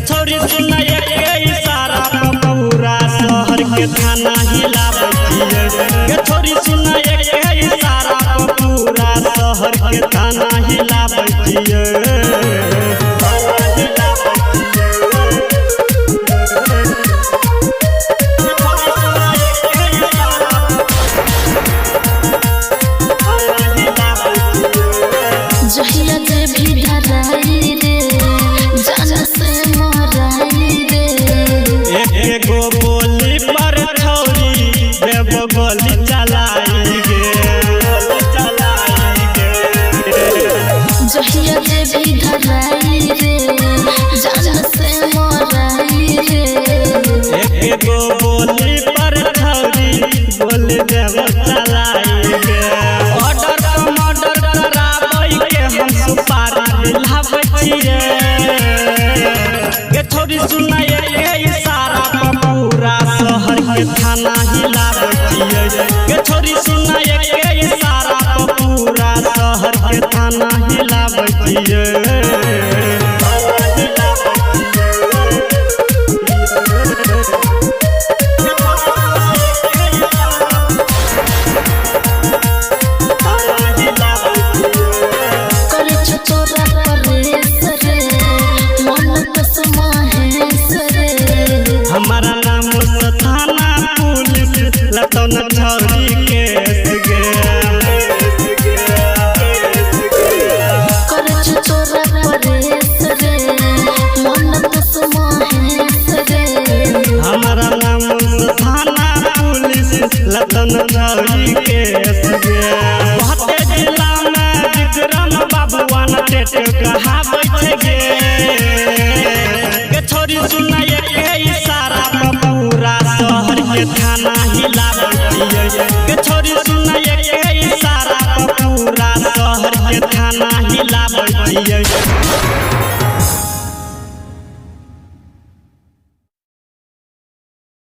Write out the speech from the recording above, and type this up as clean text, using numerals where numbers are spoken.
छोरी सुना इशारा पूरा शहर के थाना हिलावतिए छोरी सुना इशारा पूरा शहर के थाना हिलावतिए जहिया जे भी धराई रे जान से मराई रे एगो बोली पर छोरी देव गोली चलाई गे जहिया जे भी धराई रे जान से मराई रे एगो बोली पर छोरी बोली देव चलाई गे ऑर्डर कमांडर कराबई के हम सुपारी लावतिए छोरी सुना इशारा पूरा शहर के थाना हिलावतिए छोरी सुना इशारा पूरा शहर के थाना हिलावतिए हमारा नाम थाना पुलिस लतौन छोरी केस गे हमारा नाम थाना पुलिस लतौन छोरी केस गे बहुते जिला में विक्रम बाबुआन टेट कहावत गे छोरी सुना इशारा पूरा शहर के थाना हिलावतिए छोरी सुना इशारा पूरा शहर के थाना हिलावतिए।